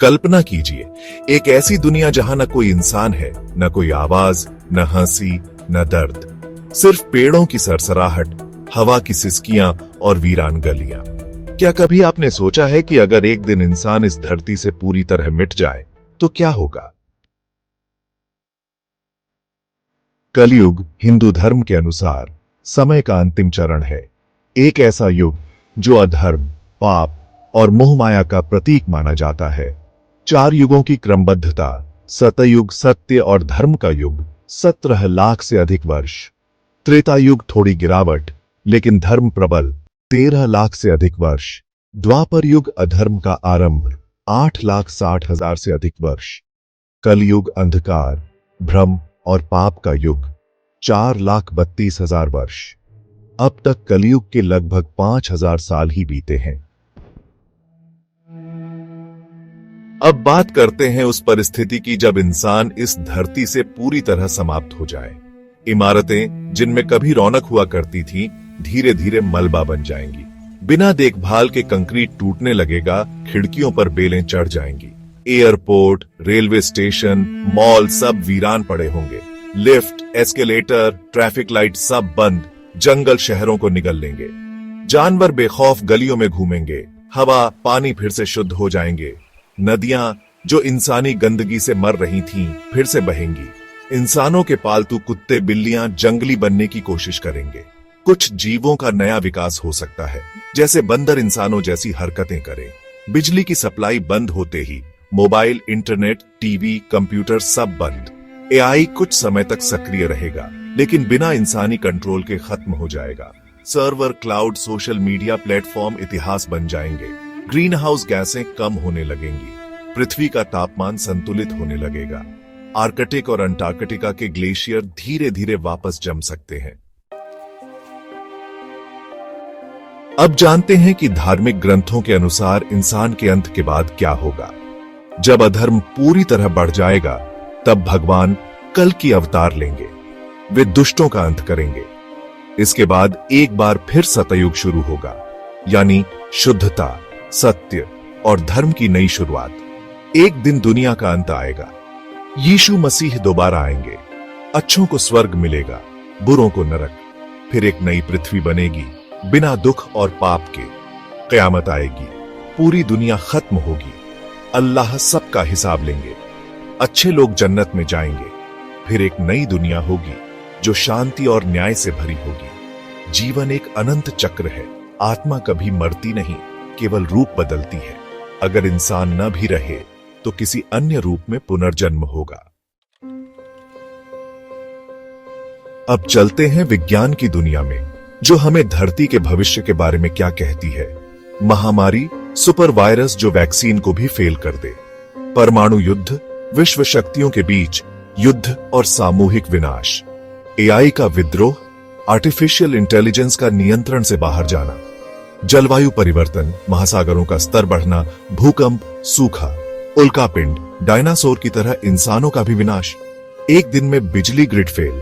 कल्पना कीजिए, एक ऐसी दुनिया जहां न कोई इंसान है, न कोई आवाज, न हंसी, न दर्द, सिर्फ पेड़ों की सरसराहट, हवा की सिसकियां और वीरान गलियां। क्या कभी आपने सोचा है कि अगर एक दिन इंसान इस धरती से पूरी तरह मिट जाए तो क्या होगा? कलयुग हिंदू धर्म के अनुसार समय का अंतिम चरण है। एक ऐसा युग जो अधर्म, पाप और मोहमाया का प्रतीक माना जाता है। 4 युगों की क्रमबद्धता, सतयुग सत्य और धर्म का युग 17 लाख से अधिक वर्ष, त्रेता युग थोड़ी गिरावट लेकिन धर्म प्रबल 13 लाख से अधिक वर्ष, द्वापर युग अधर्म का आरंभ 8,60,000 से अधिक वर्ष, कलयुग अंधकार, भ्रम और पाप का युग 4,32,000 वर्ष। अब तक कलयुग के लगभग 5,000 साल ही बीते हैं। अब बात करते हैं उस परिस्थिति की जब इंसान इस धरती से पूरी तरह समाप्त हो जाए। इमारतें जिनमें कभी रौनक हुआ करती थी, धीरे धीरे मलबा बन जाएंगी। बिना देखभाल के कंक्रीट टूटने लगेगा, खिड़कियों पर बेलें चढ़ जाएंगी। एयरपोर्ट, रेलवे स्टेशन, मॉल सब वीरान पड़े होंगे। लिफ्ट, एस्केलेटर, ट्रैफिक लाइट सब बंद। जंगल शहरों को निगल लेंगे। जानवर बेखौफ गलियों में घूमेंगे। हवा, पानी फिर से शुद्ध हो जाएंगे। नदियां जो इंसानी गंदगी से मर रही थीं, फिर से बहेंगी। इंसानों के पालतू कुत्ते बिल्लियां जंगली बनने की कोशिश करेंगे। कुछ जीवों का नया विकास हो सकता है, जैसे बंदर इंसानों जैसी हरकतें करें। बिजली की सप्लाई बंद होते ही मोबाइल, इंटरनेट, टीवी, कंप्यूटर सब बंद। एआई कुछ समय तक सक्रिय रहेगा, लेकिन बिना इंसानी कंट्रोल के खत्म हो जाएगा। Server, cloud, social media platform इतिहास बन जाएंगे। ग्रीन हाउस गैसें कम होने लगेंगी। पृथ्वी का तापमान संतुलित होने लगेगा। आर्कटिक और अंटार्कटिका के ग्लेशियर धीरे धीरे वापस जम सकते हैं। अब जानते हैं कि धार्मिक ग्रंथों के अनुसार इंसान के अंत के बाद क्या होगा। जब अधर्म पूरी तरह बढ़ जाएगा, तब भगवान कल की अवतार लेंगे। वे दुष्टों का अंत करेंगे। इसके बाद एक बार फिर सतयुग शुरू होगा, यानी शुद्धता, सत्य और धर्म की नई शुरुआत। एक दिन दुनिया का अंत आएगा। यीशु मसीह दोबारा आएंगे। अच्छों को स्वर्ग मिलेगा, बुरों को नरक। फिर एक नई पृथ्वी बनेगी, बिना दुख और पाप के। क़यामत आएगी, पूरी दुनिया खत्म होगी। अल्लाह सबका हिसाब लेंगे। अच्छे लोग जन्नत में जाएंगे। फिर एक नई दुनिया होगी जो शांति और न्याय से भरी होगी। जीवन एक अनंत चक्र है। आत्मा कभी मरती नहीं, केवल रूप बदलती है। अगर इंसान न भी रहे तो किसी अन्य रूप में पुनर्जन्म होगा। अब चलते हैं विज्ञान की दुनिया में, जो हमें धरती के भविष्य के बारे में क्या कहती है। महामारी, सुपर वायरस जो वैक्सीन को भी फेल कर दे। परमाणु युद्ध, विश्व शक्तियों के बीच युद्ध और सामूहिक विनाश। एआई का विद्रोह, आर्टिफिशियल इंटेलिजेंस का नियंत्रण से बाहर जाना। जलवायु परिवर्तन, महासागरों का स्तर बढ़ना, भूकंप, सूखा, उल्कापिंड, डायनासोर की तरह इंसानों का भी विनाश। एक दिन में बिजली ग्रिड फेल,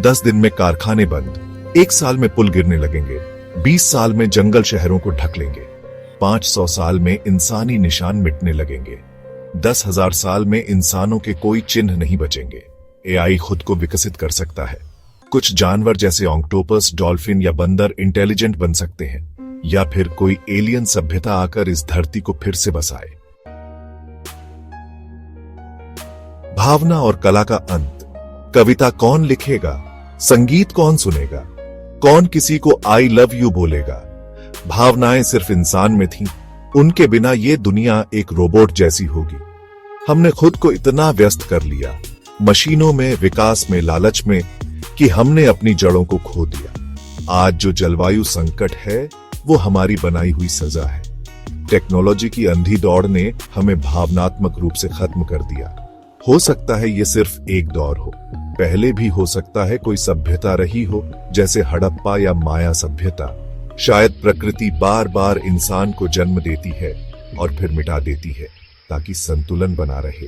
10 दिन में कारखाने बंद, 1 साल में पुल गिरने लगेंगे, 20 साल में जंगल शहरों को ढक लेंगे, 500 साल में इंसानी निशान मिटने लगेंगे, 10,000 साल में इंसानों के कोई चिन्ह नहीं बचेंगे। एआई खुद को विकसित कर सकता है। कुछ जानवर जैसे ऑक्टोपस, डॉल्फिन या बंदर इंटेलिजेंट बन सकते हैं, या फिर कोई एलियन सभ्यता आकर इस धरती को फिर से बसाए। भावना और कला का अंत। कविता कौन लिखेगा? संगीत कौन सुनेगा? कौन किसी को आई लव यू बोलेगा? भावनाएं सिर्फ इंसान में थीं। उनके बिना ये दुनिया एक रोबोट जैसी होगी। हमने खुद को इतना व्यस्त कर लिया, मशीनों में, विकास में, लालच में, कि हमने अपनी जड़ों को खो दिया। आज जो जलवायु संकट है, वो हमारी बनाई हुई सजा है। टेक्नोलॉजी की अंधी दौड़ ने हमें भावनात्मक रूप से खत्म कर दिया। हो सकता है ये सिर्फ एक दौर हो, पहले भी हो सकता है कोई सभ्यता रही हो, जैसे हड़प्पा या माया सभ्यता। शायद प्रकृति बार बार इंसान को जन्म देती है और फिर मिटा देती है, ताकि संतुलन बना रहे।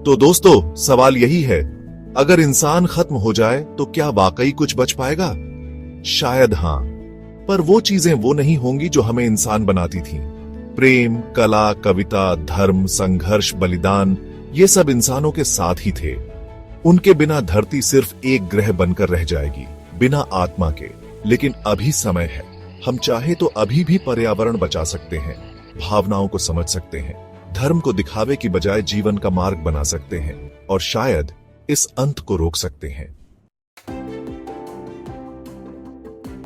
तो दोस्तों, सवाल यही है, अगर इंसान खत्म हो जाए तो क्या वाकई कुछ बच पाएगा? शायद हां, पर वो चीजें वो नहीं होंगी जो हमें इंसान बनाती थीं। प्रेम, कला, कविता, धर्म, संघर्ष, बलिदान ये सब इंसानों के साथ ही थे। उनके बिना धरती सिर्फ एक ग्रह बनकर रह जाएगी, बिना आत्मा के। लेकिन अभी समय है, हम चाहे तो अभी भी पर्यावरण बचा सकते हैं, भावनाओं को समझ सकते हैं, धर्म को दिखावे की बजाय जीवन का मार्ग बना सकते हैं और शायद इस अंत को रोक सकते हैं।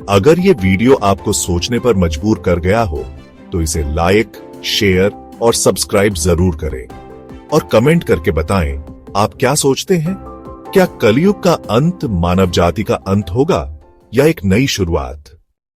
अगर ये वीडियो आपको सोचने पर मजबूर कर गया हो तो इसे लाइक, शेयर और सब्सक्राइब जरूर करें और कमेंट करके बताएं आप क्या सोचते हैं। क्या कलयुग का अंत मानव जाति का अंत होगा या एक नई शुरुआत?